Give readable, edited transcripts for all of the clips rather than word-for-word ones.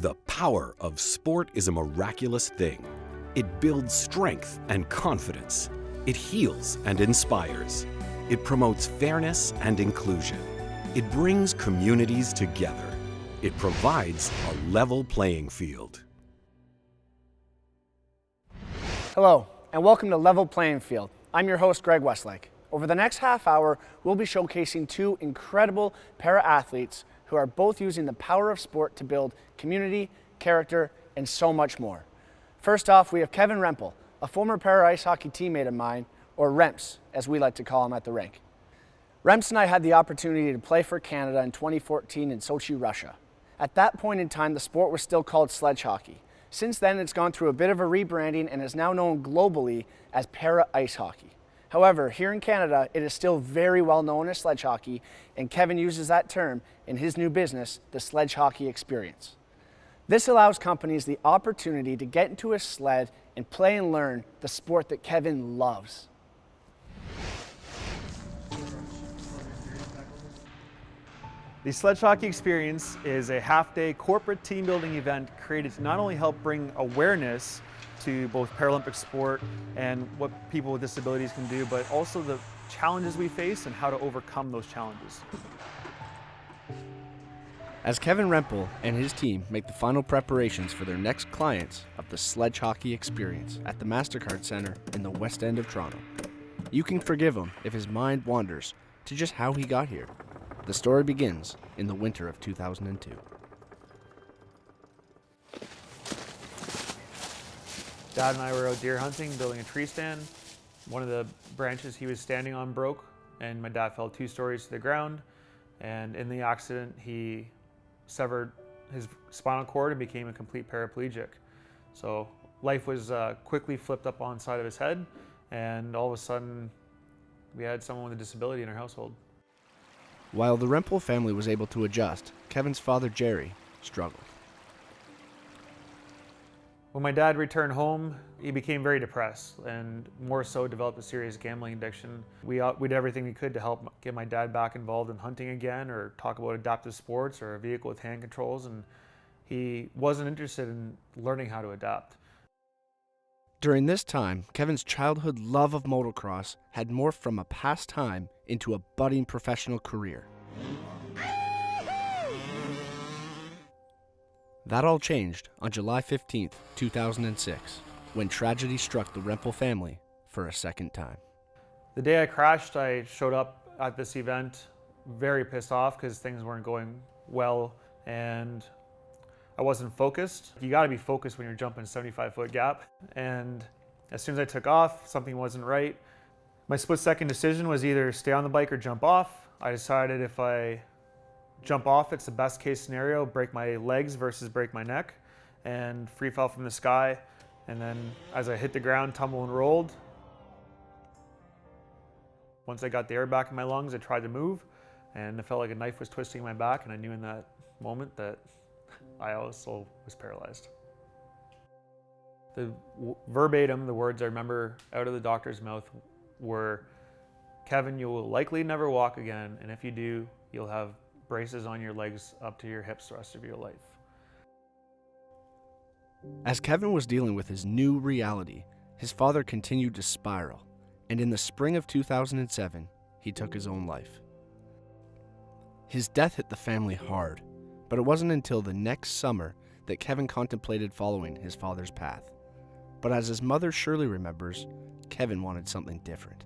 The power of sport is a miraculous thing. It builds strength and confidence. It heals and inspires. It promotes fairness and inclusion. It brings communities together. It provides a level playing field. Hello, and welcome to Level Playing Field. I'm your host, Greg Westlake. Over the next half hour, we'll be showcasing two incredible para-athletes who are both using the power of sport to build community, character, and so much more. First off, we have Kevin Rempel, a former para-ice hockey teammate of mine, or Remps, as we like to call him at the rink. Remps and I had the opportunity to play for Canada in 2014 in Sochi, Russia. At that point in time, the sport was still called sledge hockey. Since then, it's gone through a bit of a rebranding and is now known globally as para-ice hockey. However, here in Canada, it is still very well known as sledge hockey, and Kevin uses that term in his new business, the Sledge Hockey Experience. This allows companies the opportunity to get into a sled and play and learn the sport that Kevin loves. The Sledge Hockey Experience is a half-day corporate team building event created to not only help bring awareness to both Paralympic sport and what people with disabilities can do, but also the challenges we face and how to overcome those challenges. As Kevin Rempel and his team make the final preparations for their next clients of the Sledge Hockey Experience at the MasterCard Center in the West End of Toronto, you can forgive him if his mind wanders to just how he got here. The story begins in the winter of 2002. Dad and I were out deer hunting, building a tree stand. One of the branches he was standing on broke, and my dad fell 2 stories to the ground. And in the accident, he severed his spinal cord and became a complete paraplegic. So life was quickly flipped up on the side of his head, and all of a sudden, we had someone with a disability in our household. While the Rempel family was able to adjust, Kevin's father, Jerry, struggled. When my dad returned home, he became very depressed and more so developed a serious gambling addiction. We did everything we could to help get my dad back involved in hunting again, or talk about adaptive sports or a vehicle with hand controls, and he wasn't interested in learning how to adapt. During this time, Kevin's childhood love of motocross had morphed from a pastime into a budding professional career. That all changed on July 15th, 2006, when tragedy struck the Rempel family for a second time. The day I crashed, I showed up at this event very pissed off because things weren't going well and I wasn't focused. You gotta be focused when you're jumping a 75-foot gap. And as soon as I took off, something wasn't right. My split-second decision was either stay on the bike or jump off. I decided if I jump off, it's the best case scenario, break my legs versus break my neck, and free fall from the sky. And then as I hit the ground, tumble and rolled. Once I got the air back in my lungs, I tried to move, and it felt like a knife was twisting my back, and I knew in that moment that I also was paralyzed. Verbatim, the words I remember out of the doctor's mouth were, "Kevin, you will likely never walk again, and if you do, you'll have braces on your legs up to your hips the rest of your life." As Kevin was dealing with his new reality, his father continued to spiral, and in the spring of 2007, he took his own life. His death hit the family hard, but it wasn't until the next summer that Kevin contemplated following his father's path. But as his mother Shirley remembers, Kevin wanted something different.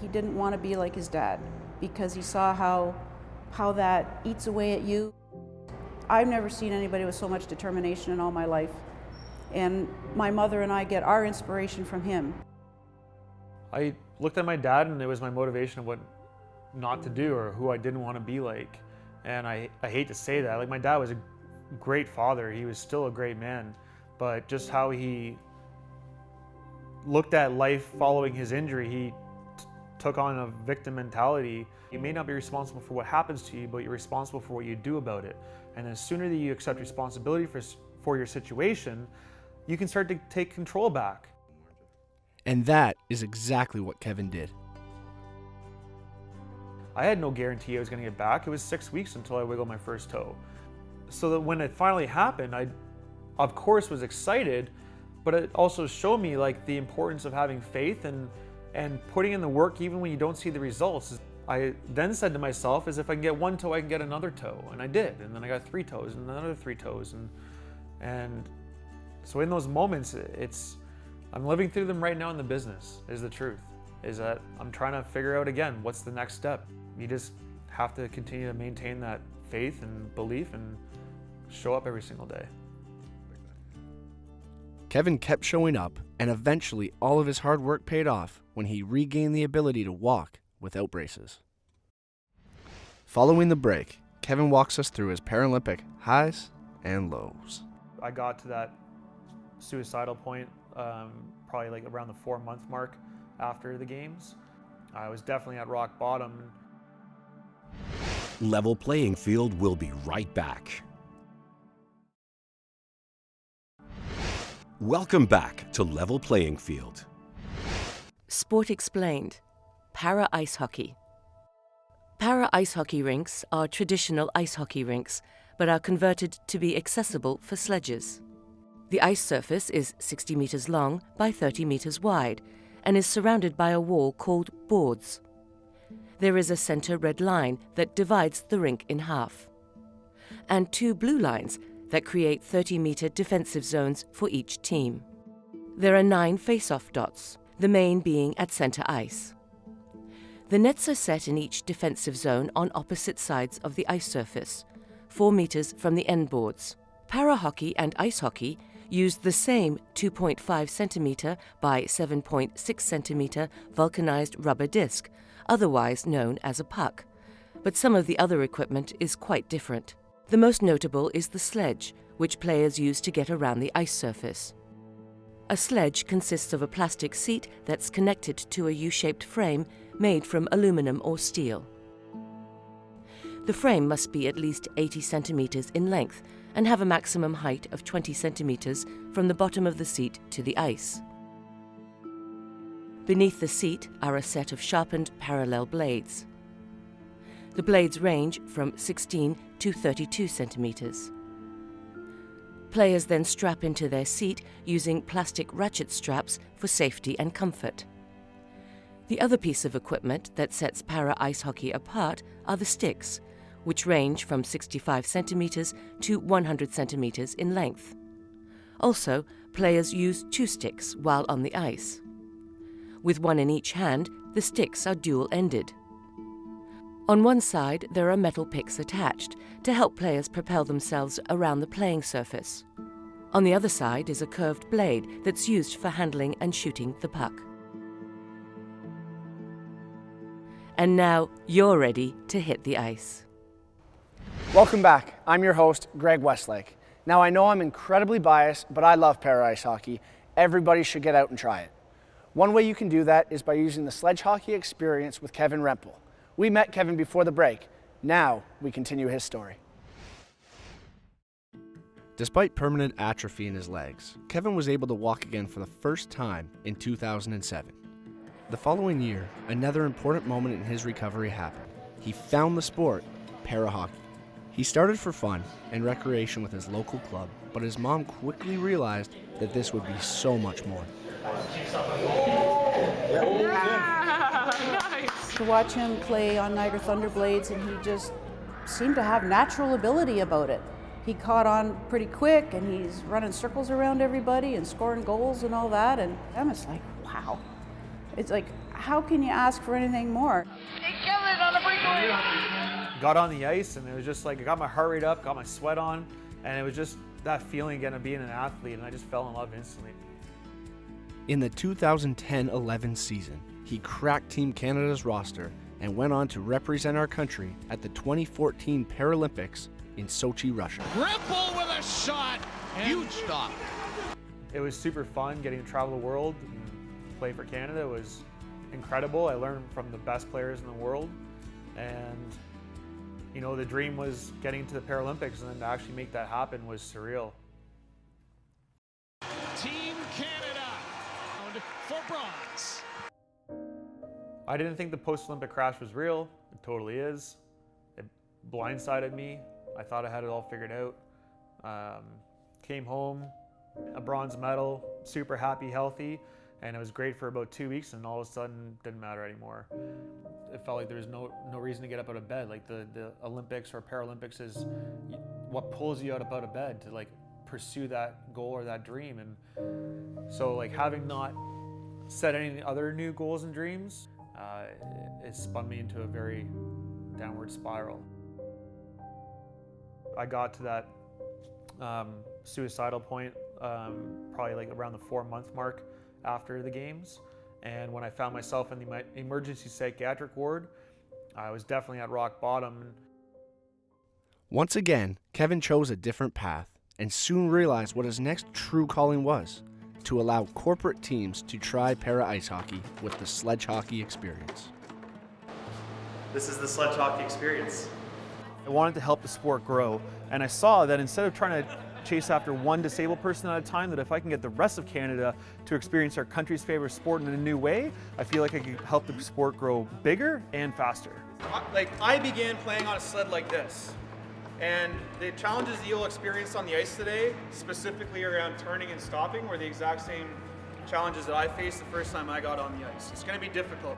He didn't want to be like his dad because he saw how that eats away at you. I've never seen anybody with so much determination in all my life. And my mother and I get our inspiration from him. I looked at my dad and it was my motivation of what not to do or who I didn't want to be like. And I hate to say that, like my dad was a great father, he was still a great man, but just how he looked at life following his injury, he took on a victim mentality. You may not be responsible for what happens to you, but you're responsible for what you do about it. And the sooner that you accept responsibility for your situation, you can start to take control back. And that is exactly what Kevin did. I had no guarantee I was going to get back. It was 6 weeks until I wiggled my first toe. So that when it finally happened, I of course was excited, but it also showed me like the importance of having faith and putting in the work even when you don't see the results. I then said to myself, is if I can get one toe, I can get another toe. And I did. And then I got 3 toes and another 3 toes. And so in those moments, I'm living through them right now in the business, is the truth. Is that I'm trying to figure out again, what's the next step? You just have to continue to maintain that faith and belief and show up every single day. Kevin kept showing up, and eventually all of his hard work paid off when he regained the ability to walk without braces. Following the break, Kevin walks us through his Paralympic highs and lows. I got to that suicidal point probably like around the 4-month mark after the games. I was definitely at rock bottom. Level Playing Field will be right back. Welcome back to Level Playing Field. Sport Explained. Para ice hockey. Para ice hockey rinks are traditional ice hockey rinks, but are converted to be accessible for sledges. The ice surface is 60 meters long by 30 meters wide and is surrounded by a wall called boards. There is a center red line that divides the rink in half, and 2 blue lines that create 30-meter defensive zones for each team. There are 9 face-off dots, the main being at center ice. The nets are set in each defensive zone on opposite sides of the ice surface, 4 meters from the end boards. Para hockey and ice hockey use the same 2.5 centimeter by 7.6 centimeter vulcanized rubber disc, otherwise known as a puck, but some of the other equipment is quite different. The most notable is the sledge, which players use to get around the ice surface. A sledge consists of a plastic seat that's connected to a U-shaped frame made from aluminum or steel. The frame must be at least 80 centimeters in length and have a maximum height of 20 centimeters from the bottom of the seat to the ice. Beneath the seat are a set of sharpened parallel blades. The blades range from 16 to 32 centimeters. Players then strap into their seat using plastic ratchet straps for safety and comfort. The other piece of equipment that sets para ice hockey apart are the sticks, which range from 65 centimeters to 100 centimeters in length. Also, players use 2 sticks while on the ice. With one in each hand, the sticks are dual-ended. On one side, there are metal picks attached to help players propel themselves around the playing surface. On the other side is a curved blade that's used for handling and shooting the puck. And now you're ready to hit the ice. Welcome back. I'm your host, Greg Westlake. Now I know I'm incredibly biased, but I love para ice hockey. Everybody should get out and try it. One way you can do that is by using the sledge hockey experience with Kevin Rempel. We met Kevin before the break. Now we continue his story. Despite permanent atrophy in his legs, Kevin was able to walk again for the first time in 2007. The following year, another important moment in his recovery happened. He found the sport, para hockey. He started for fun and recreation with his local club, but his mom quickly realized that this would be so much more. To watch him play on Niagara Thunderblades, and he just seemed to have natural ability about it. He caught on pretty quick, and he's running circles around everybody and scoring goals and all that, and I'm just like, wow. It's like, how can you ask for anything more? Got on the ice and it was just like, I got my heart rate up, got my sweat on, and it was just that feeling again of being an athlete, and I just fell in love instantly. In the 2010-11 season, he cracked Team Canada's roster and went on to represent our country at the 2014 Paralympics in Sochi, Russia. Rempel with a shot. Huge stop. It was super fun getting to travel the world and play for Canada. It was incredible. I learned from the best players in the world, and you know, the dream was getting to the Paralympics, and then to actually make that happen was surreal. Team Canada for bronze. I didn't think the post-Olympic crash was real. It totally is. It blindsided me. I thought I had it all figured out. Came home, a bronze medal, super happy, healthy, and it was great for about 2 weeks, and all of a sudden it didn't matter anymore. It felt like there was no reason to get up out of bed. Like the Olympics or Paralympics is what pulls you out of bed to like pursue that goal or that dream. And so like having not set any other new goals and dreams, it spun me into a very downward spiral. I got to that suicidal point probably like around the 4-month mark after the games, and when I found myself in the emergency psychiatric ward, I was definitely at rock bottom. Once again, Kevin chose a different path and soon realized what his next true calling was: to allow corporate teams to try para-ice hockey with the sledge hockey experience. This is the sledge hockey experience. I wanted to help the sport grow, and I saw that instead of trying to chase after one disabled person at a time, that if I can get the rest of Canada to experience our country's favorite sport in a new way, I feel like I can help the sport grow bigger and faster. I began playing on a sled like this, and the challenges that you'll experience on the ice today, specifically around turning and stopping, were the exact same challenges that I faced the first time I got on the ice. It's going to be difficult.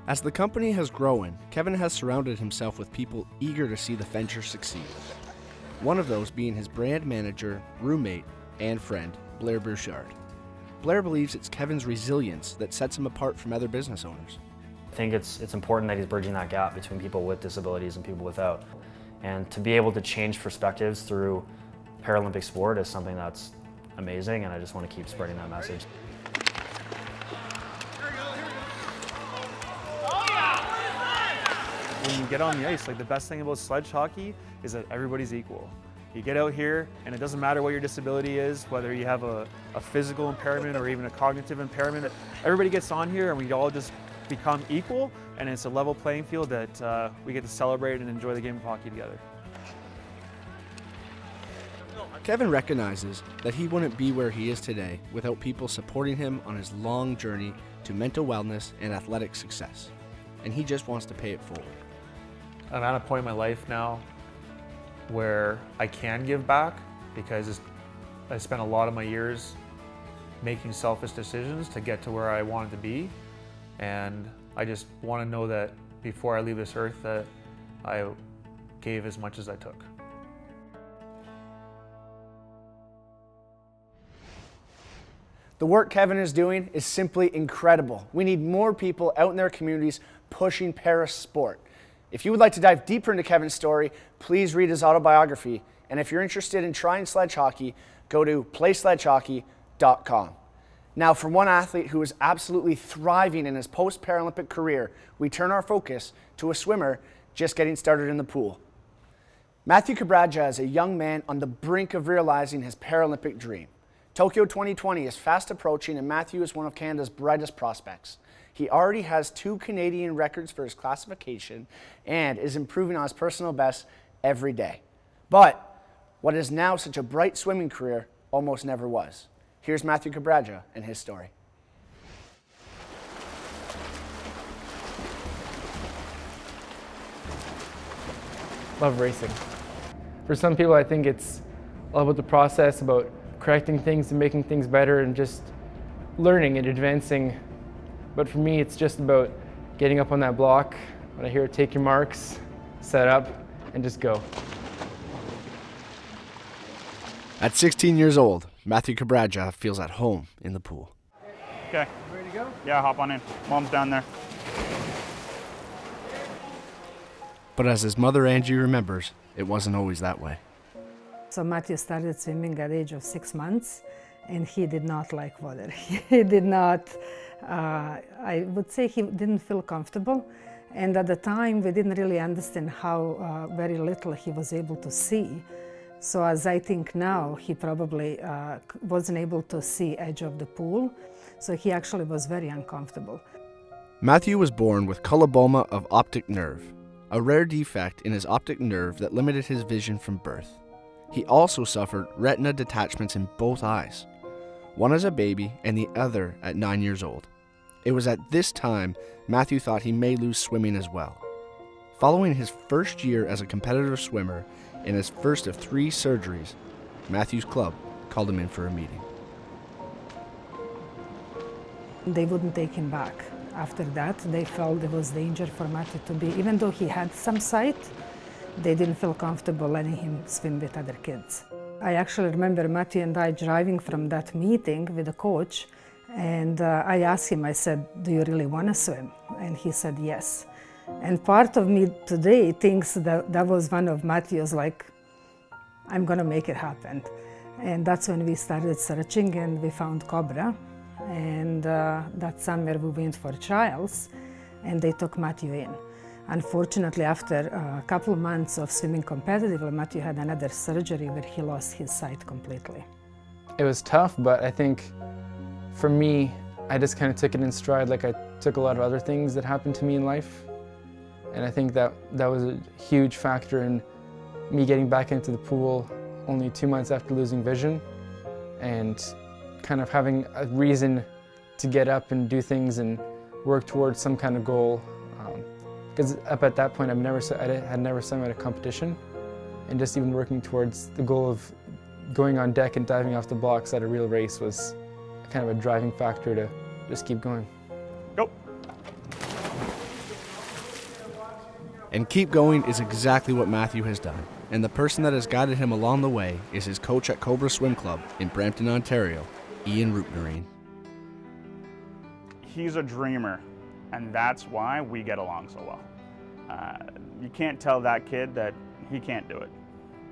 As the company has grown, Kevin has surrounded himself with people eager to see the venture succeed. One of those being his brand manager, roommate, and friend, Blair Bouchard. Blair believes it's Kevin's resilience that sets him apart from other business owners. I think it's important that he's bridging that gap between people with disabilities and people without. And to be able to change perspectives through Paralympic sport is something that's amazing, and I just want to keep spreading that message. When you get on the ice, like the best thing about sledge hockey is that everybody's equal. You get out here and it doesn't matter what your disability is, whether you have a physical impairment or even a cognitive impairment. Everybody gets on here and we all just become equal, and it's a level playing field that we get to celebrate and enjoy the game of hockey together. Kevin recognizes that he wouldn't be where he is today without people supporting him on his long journey to mental wellness and athletic success, and he just wants to pay it forward. I'm at a point in my life now where I can give back, because I spent a lot of my years making selfish decisions to get to where I wanted to be, and I just want to know that before I leave this earth that I gave as much as I took. The work Kevin is doing is simply incredible. We need more people out in their communities pushing para sport. If you would like to dive deeper into Kevin's story, please read his autobiography. And if you're interested in trying sledge hockey, go to playsledgehockey.com. Now, from one athlete who is absolutely thriving in his post-Paralympic career, we turn our focus to a swimmer just getting started in the pool. Matthew Cabraja is a young man on the brink of realizing his Paralympic dream. Tokyo 2020 is fast approaching, and Matthew is one of Canada's brightest prospects. He already has 2 Canadian records for his classification and is improving on his personal best every day. But what is now such a bright swimming career almost never was. Here's Matthew Cabraja and his story. Love racing. For some people, I think it's all about the process, about correcting things and making things better and just learning and advancing. But for me, it's just about getting up on that block when I hear it, take your marks, set up, and just go. At 16 years old, Matthew Cabraja feels at home in the pool. Okay. Ready to go? Yeah, hop on in. Mom's down there. But as his mother Angie remembers, it wasn't always that way. So Matthew started swimming at the age of 6 months, and he did not like water. He did not, I would say he didn't feel comfortable. And at the time, we didn't really understand how very little he was able to see. So as I think now, he probably wasn't able to see edge of the pool. So he actually was very uncomfortable. Matthew was born with coloboma of optic nerve, a rare defect in his optic nerve that limited his vision from birth. He also suffered retina detachments in both eyes, one as a baby and the other at 9 years old. It was at this time Matthew thought he may lose swimming as well. Following his first year as a competitive swimmer and his first of 3 surgeries, Matthew's club called him in for a meeting. They wouldn't take him back. After that, they felt there was danger for Matthew to be, even though he had some sight, they didn't feel comfortable letting him swim with other kids. I actually remember Matthew and I driving from that meeting with the coach, and I asked him, I said, "Do you really want to swim?" And he said yes. And part of me today thinks that that was one of Matthew's, like, I'm going to make it happen. And that's when we started searching and we found Cobra. And that summer we went for trials and they took Matthew in. Unfortunately, after a couple of months of swimming competitively, Matthew had another surgery where he lost his sight completely. It was tough, but I think for me, I just kind of took it in stride like I took a lot of other things that happened to me in life. And I think that was a huge factor in me getting back into the pool only 2 months after losing vision, and kind of having a reason to get up and do things and work towards some kind of goal. Because up at that point, I had never swum at a competition, and just even working towards the goal of going on deck and diving off the blocks at a real race was kind of a driving factor to just keep going. Go. And keep going is exactly what Matthew has done. And the person that has guided him along the way is his coach at Cobra Swim Club in Brampton, Ontario, Ian Rootnerine. He's a dreamer, and that's why we get along so well. You can't tell that kid that he can't do it.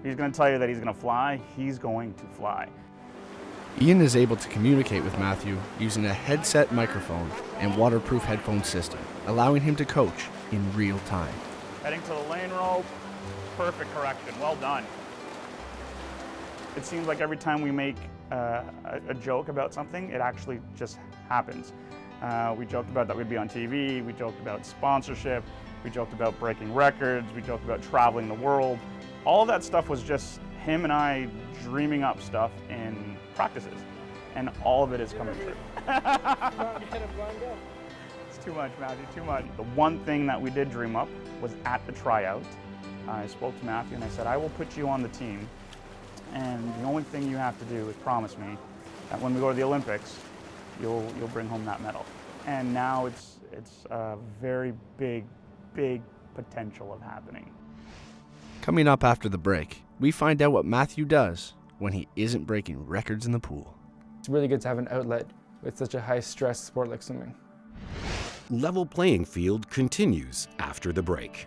He's going to tell you that he's going to fly, he's going to fly. Ian is able to communicate with Matthew using a headset microphone and waterproof headphone system, allowing him to coach in real time. Heading to the lane rope, perfect correction, well done. It seems like every time we make a joke about something, it actually just happens. We joked about that we'd be on TV, we joked about sponsorship, we joked about breaking records, we joked about traveling the world. All of that stuff was just him and I dreaming up stuff in practices, and all of it is coming true. It's too much, Matthew, too much. The one thing that we did dream up was at the tryout. I spoke to Matthew and I said, I will put you on the team, and the only thing you have to do is promise me that when we go to the Olympics, you'll bring home that medal. And now it's a very big potential of happening. Coming up after the break, we find out what Matthew does when he isn't breaking records in the pool. It's really good to have an outlet with such a high-stress sport like swimming. Level Playing Field continues after the break.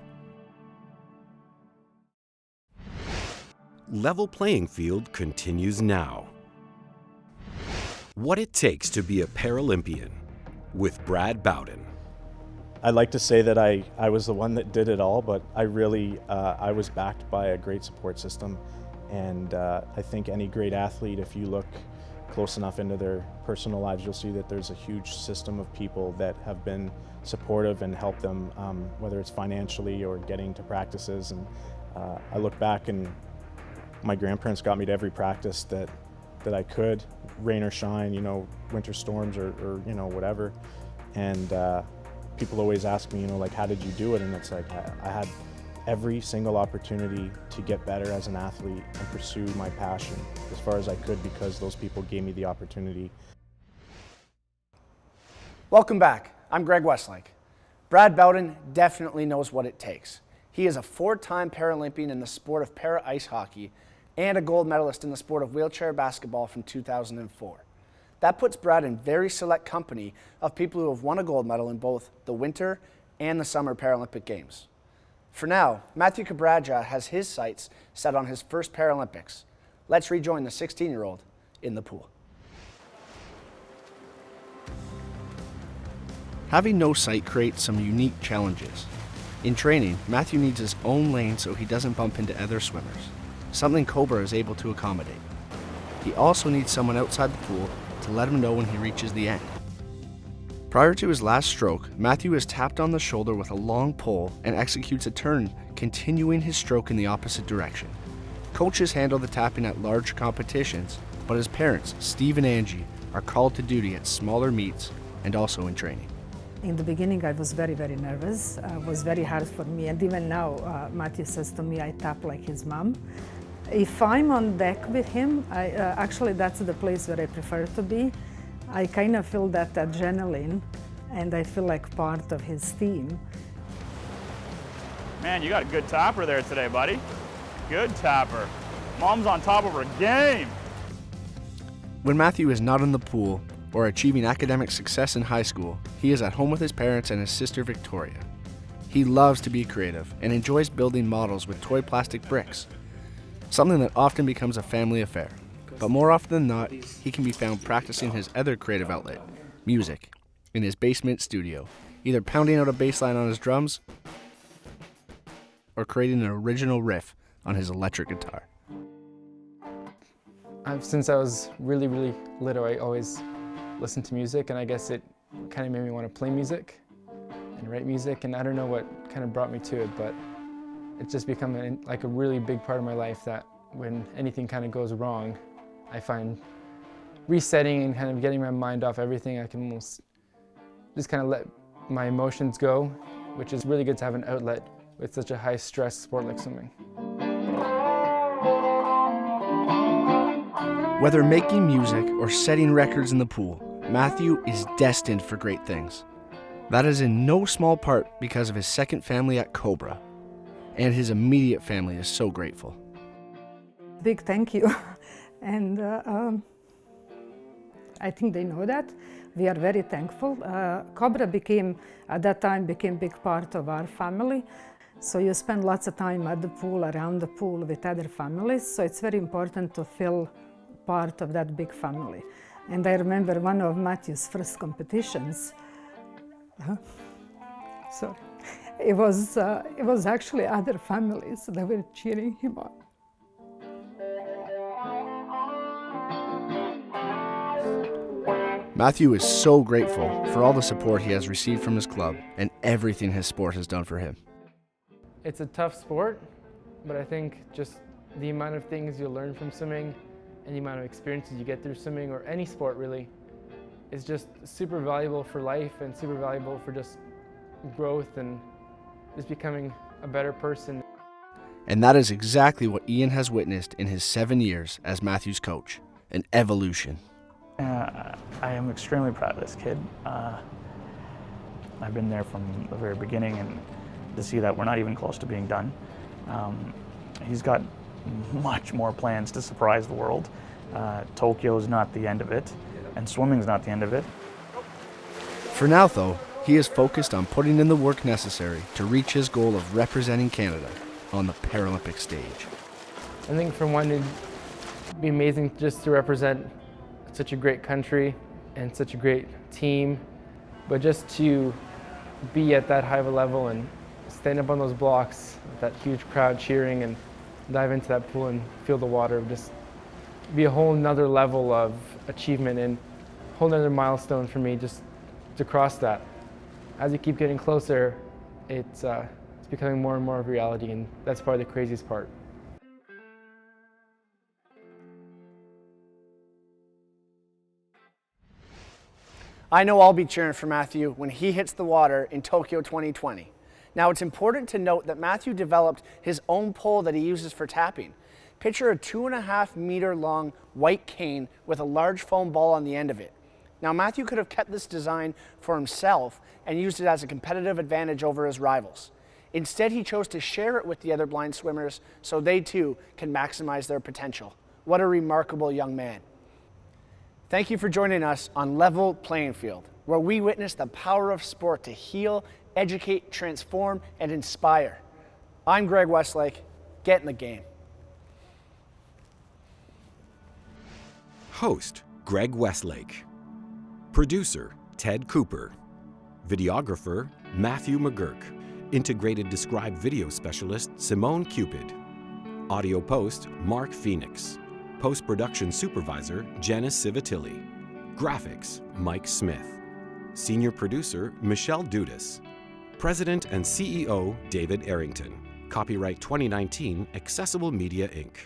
Level Playing Field continues now. What it takes to be a Paralympian with Brad Bowden. I'd like to say that I was the one that did it all, but I was backed by a great support system. And I think any great athlete, if you look close enough into their personal lives, you'll see that there's a huge system of people that have been supportive and helped them, whether it's financially or getting to practices. And I look back and my grandparents got me to every practice that I could, rain or shine, winter storms or whatever. And people always ask me, like, how did you do it? And it's like, I had every single opportunity to get better as an athlete and pursue my passion as far as I could because those people gave me the opportunity. Welcome back. I'm Greg Westlake. Brad Bowden definitely knows what it takes. He is a 4-time Paralympian in the sport of para-ice hockey and a gold medalist in the sport of wheelchair basketball from 2004. That puts Brad in very select company of people who have won a gold medal in both the Winter and the Summer Paralympic Games. For now, Matthew Cabraja has his sights set on his first Paralympics. Let's rejoin the 16-year-old in the pool. Having no sight creates some unique challenges. In training, Matthew needs his own lane so he doesn't bump into other swimmers, something Cobra is able to accommodate. He also needs someone outside the pool to let him know when he reaches the end. Prior to his last stroke, Matthew is tapped on the shoulder with a long pole and executes a turn, continuing his stroke in the opposite direction. Coaches handle the tapping at large competitions, but his parents, Steve and Angie, are called to duty at smaller meets and also in training. In the beginning, I was very, very nervous. It was very hard for me. And even now, Matthew says to me, I tap like his mom. If I'm on deck with him, actually that's the place where I prefer to be. I kind of feel that adrenaline, and I feel like part of his team. Man, you got a good tapper there today, buddy. Good tapper. Mom's on top of her game. When Matthew is not in the pool or achieving academic success in high school, he is at home with his parents and his sister Victoria. He loves to be creative and enjoys building models with toy plastic bricks, something that often becomes a family affair. But more often than not, he can be found practicing his other creative outlet, music, in his basement studio, either pounding out a bass line on his drums or creating an original riff on his electric guitar. Since I was really, really little, I always listened to music, and I guess it kind of made me want to play music and write music, and I don't know what kind of brought me to it, but it's just become like a really big part of my life that when anything kind of goes wrong, I find resetting and kind of getting my mind off everything, I can almost just kind of let my emotions go, which is really good to have an outlet with such a high-stress sport like swimming. Whether making music or setting records in the pool, Matthew is destined for great things. That is in no small part because of his second family at Cobra, and his immediate family is so grateful. Big thank you. And I think they know that. We are very thankful. Cobra at that time became a big part of our family. So you spend lots of time at the pool, around the pool with other families. So it's very important to feel part of that big family. And I remember one of Matthew's first competitions. Sorry. It was actually other families that were cheering him on. Matthew is so grateful for all the support he has received from his club and everything his sport has done for him. It's a tough sport, but I think just the amount of things you learn from swimming and the amount of experiences you get through swimming, or any sport really, is just super valuable for life and super valuable for just growth and just becoming a better person. And that is exactly what Ian has witnessed in his 7 years as Matthew's coach, an evolution. I am extremely proud of this kid. I've been there from the very beginning, and to see that we're not even close to being done. He's got much more plans to surprise the world. Tokyo's not the end of it, and swimming's not the end of it. For now, though, he is focused on putting in the work necessary to reach his goal of representing Canada on the Paralympic stage. I think for one, it'd be amazing just to represent such a great country and such a great team, but just to be at that high of a level and stand up on those blocks with that huge crowd cheering and dive into that pool and feel the water would just be a whole nother level of achievement and a whole nother milestone for me just to cross that. As you keep getting closer, it's becoming more and more of reality, and that's probably the craziest part. I know I'll be cheering for Matthew when he hits the water in Tokyo 2020. Now, it's important to note that Matthew developed his own pole that he uses for tapping. Picture a 2.5 meter long white cane with a large foam ball on the end of it. Now, Matthew could have kept this design for himself and used it as a competitive advantage over his rivals. Instead, he chose to share it with the other blind swimmers so they too can maximize their potential. What a remarkable young man. Thank you for joining us on Level Playing Field, where we witness the power of sport to heal, educate, transform, and inspire. I'm Greg Westlake. Get in the game. Host, Greg Westlake. Producer, Ted Cooper. Videographer, Matthew McGurk. Integrated Described Video Specialist, Simone Cupid. Audio Post, Mark Phoenix. Post-Production Supervisor, Janice Civitilli. Graphics, Mike Smith. Senior Producer, Michelle Dudas. President and CEO, David Arrington. Copyright 2019, Accessible Media, Inc.